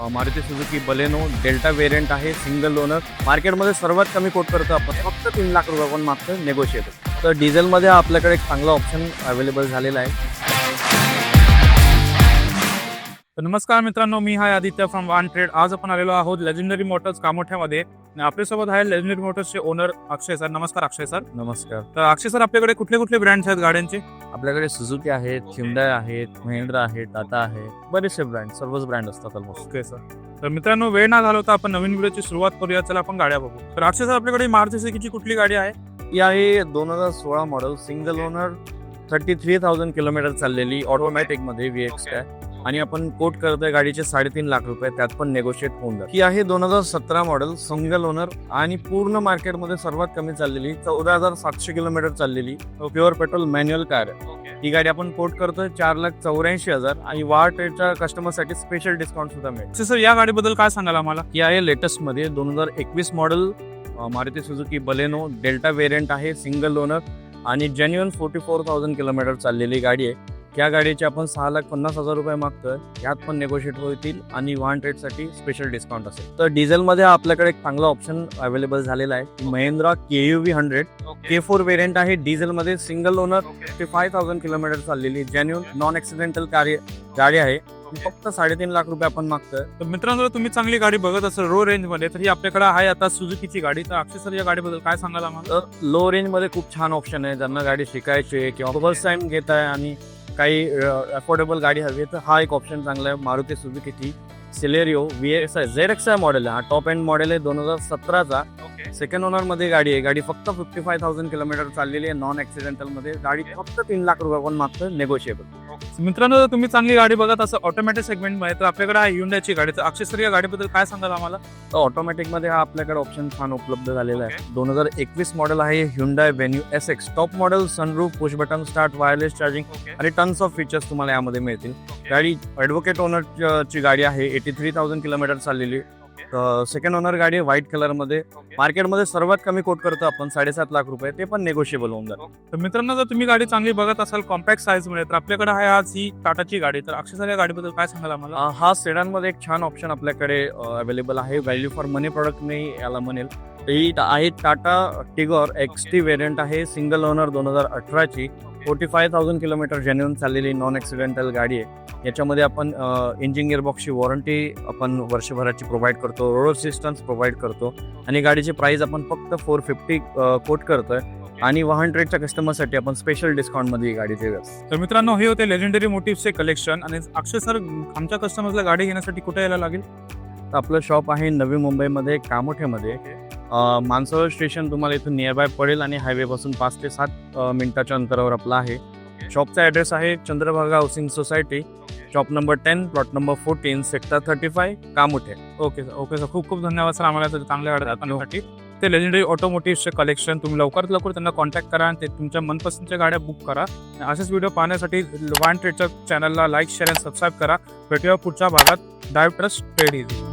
Maruti Suzuki Baleno delta variant आहे, single owner. मार्केटमध्ये सर्वात कमी कोट करतो आपण, फक्त 3 लाख रुपये आपण मागतो नेगोशिएबल. तर डिझेलमध्ये आपल्याकडे एक चांगला ऑप्शन अवेलेबल झालेला आहे. तर नमस्कार मित्रांनो, मी आहे आदित्य फ्रॉम वन ट्रेड. आज आपण आलेलो आहोत लेजेंडरी मोटर्स कामोठ्यामध्ये आणि आपल्यासोबत आहे लेजेंडरी मोटर्सचे ओनर अक्षय सर. नमस्कार अक्षय सर. नमस्कार. तर अक्षय सर, आपल्याकडे कुठले कुठले ब्रँड्स आहेत गाड्यांचे? आपल्याकडे सुझुकी आहेत, Hyundai आहेत, महिंद्रा आहे, टाटा आहे, बरेचसे ब्रँड, सर्वच ब्रँड असतात ऑलमोस्ट. Okay sir. तर मित्रांनो, वेळ ना घालवता आपण नवीन व्हिडिओची सुरुवात करूया. चला आपण गाड्या बघू. तर अक्षय सर, आपल्याकडे मारुती सुझुकीची कुठली गाडी आहे? ही आहे 2016 मॉडेल, सिंगल ओनर, 33,000 किलोमीटर चाललेली, ऑटोमॅटिक मध्ये VX आहे. आणि आपण कोट करतोय गाडीचे 3.5 लाख रुपये, त्यात पण नेगोशिएट होऊन जाईल. ही आहे 2017 मॉडेल, सिंगल ओनर आणि पूर्ण मार्केटमध्ये सर्वात कमी चाललेली, 14,700 किलोमीटर चाललेली, प्युअर पेट्रोल मॅन्युअल कार आहे. ही गाडी आपण कोट करतोय 4,84,000 आणि वार ट्रेडच्या कस्टमरसाठी स्पेशल डिस्काउंट सुद्धा मिळेल. अक्षय सर, या गाडीबद्दल काय सांगाल आम्हाला? ही आहे लेटेस्ट मध्ये 2021 model, Maruti Suzuki Baleno delta variant आहे, सिंगल ओनर आणि जेन्युअन 44,000 किलोमीटर चाललेली गाडी आहे. या गाडीचे आपण 6,50,000 रुपये मागतोय, यात पण नेगोशिएट होतील आणि वाहन ट्रेडसाठी स्पेशल डिस्काउंट असेल. तर डिझेलमध्ये आपल्याकडे एक चांगला ऑप्शन अवेलेबल झालेला आहे. महिंद्रा KUV 100 K4 वेरियंट आहे, डिझेलमध्ये, सिंगल ओनर, 55,000 किलोमीटर चाललेली, जेन्युअन नॉन ऍक्सिडेंटल गाडी आहे. फक्त 3.5 लाख रुपये आपण मागतोय. तर मित्रांनो, तुम्ही चांगली गाडी बघत असाल रो रेंज मध्ये, तर ही आपल्याकडे आहे आता सुझुकीची गाडी. तर अक्षय सर, या गाडीबद्दल काय सांगाल आम्हाला? तर लो रेंज मध्ये खूप छान ऑप्शन आहे. ज्यांना गाडी शिकायची आहे किंवा फर्स्ट टाइम घेत आहे आणि काही अफोर्डेबल गाडी हवी आहे, तर हा एक ऑप्शन चांगला आहे. मारुती सुझुकीची सिलेरियो VX ZX मॉडेल आहे, हा टॉप एंड मॉडेल आहे, 2017चा. सेकंड ओनर मध्ये गाडी आहे. गाडी फक्त 55,000 किलोमीटर चाललेली आहे, नॉन ऍक्सिडेंटल मध्ये. गाडी फक्त 3 लाख रुपये आपण मागतोय नेगोशिएबल. मित्रांनो, जर तुम्ही चांगली गाडी बघत असं ऑटोमॅटिक सेगमेंट मध्ये, तर आपल्याकडे आहे Hyundaiची गाडी. तर अक्षय सर, या गाडीबद्दल काय सांगाल आम्हाला? तर ऑटोमॅटिक मध्ये हा आपल्याकडे ऑप्शन छान उपलब्ध झालेला आहे. 2021 मॉडेल आहे, Hyundai Venue SX top model, sunroof, push button start, wireless charging आणि टन्स ऑफ फीचर्स तुम्हाला यामध्ये मिळतील. गाडी ॲडव्होकेट ओनरची गाडी आहे, 83,000 किलोमीटर चाललेली. सेकंड ओनर गाडी आहे, व्हाईट कलर मध्ये. मार्केटमध्ये सर्वात कमी कोट करतो आपण 7.5 लाख रुपये, ते पण नेगोशिएबल होऊन जातं. तर मित्रांनो, जर तुम्ही गाडी चांगली बघत असाल कॉम्पॅक्ट साईज मध्ये, तर आपल्याकडे आहे आज ही टाटाची गाडी. तर अक्षय सर, या गाडीबद्दल काय सांगाल आम्हाला? हा सेडान मध्ये एक छान ऑप्शन आपल्याकडे अवेलेबल आहे. व्हॅल्यू फॉर मनी प्रोडक्ट मी याला म्हणेल. ही आहे टाटा टिगॉर XT वेरियंट आहे, सिंगल ओनर, 2018ची, 45,000 किलोमीटर जेन्युअन चाललेली, नॉन ऍक्सिडेंटल गाडी आहे. याच्यामध्ये आपण इंजिन गिअरबॉक्सची वॉरंटी आपण वर्षभराची प्रोव्हाइड करतो, रोड असिस्टन्स प्रोव्हाइड करतो आणि गाडीची प्राइस आपण फक्त 450 कोट करतोय आणि वाहन ट्रेडच्या कस्टमरसाठी आपण स्पेशल डिस्काउंट मध्ये ही गाडी देऊया. तर मित्रांनो, हे होते लेजेंडरी मोटिव्हचे कलेक्शन. आणि अक्षय सर, आमच्या कस्टमर्सला गाडी घेण्यासाठी कुठे यायला लागेल? तर आपलं शॉप आहे नवी मुंबईमध्ये, कामोठ्यामध्ये. मानसरोवर स्टेशन तुम्हाला इथून नियर बाय पडेल आणि हायवे पासून 5 ते 7 मिनिटाच्या अंतरावर आपला आहे. शॉपचा ॲड्रेस आहे Chandrabhaga housing society, shop number 10, plot number 14, sector 35, Kamothe. Okay sir. Okay sir, खूप खूप धन्यवाद सर आम्हाला चांगल्या गाड्या दाखवण्यासाठी. ते लेजेंडरी ऑटोमोटिव्हचे कलेक्शन तुम्ही लवकरात लवकर त्यांना कॉन्टॅक्ट करा आणि ते तुमच्या मनपसंतच्या गाड्या बुक करा. असेच व्हिडिओ पाहण्यासाठी वन ट्रेडच्या चॅनलला लाईक, शेअर आणि सबस्क्राईब करा. भेटूया पुढच्या भागात. Dive trust trade easy.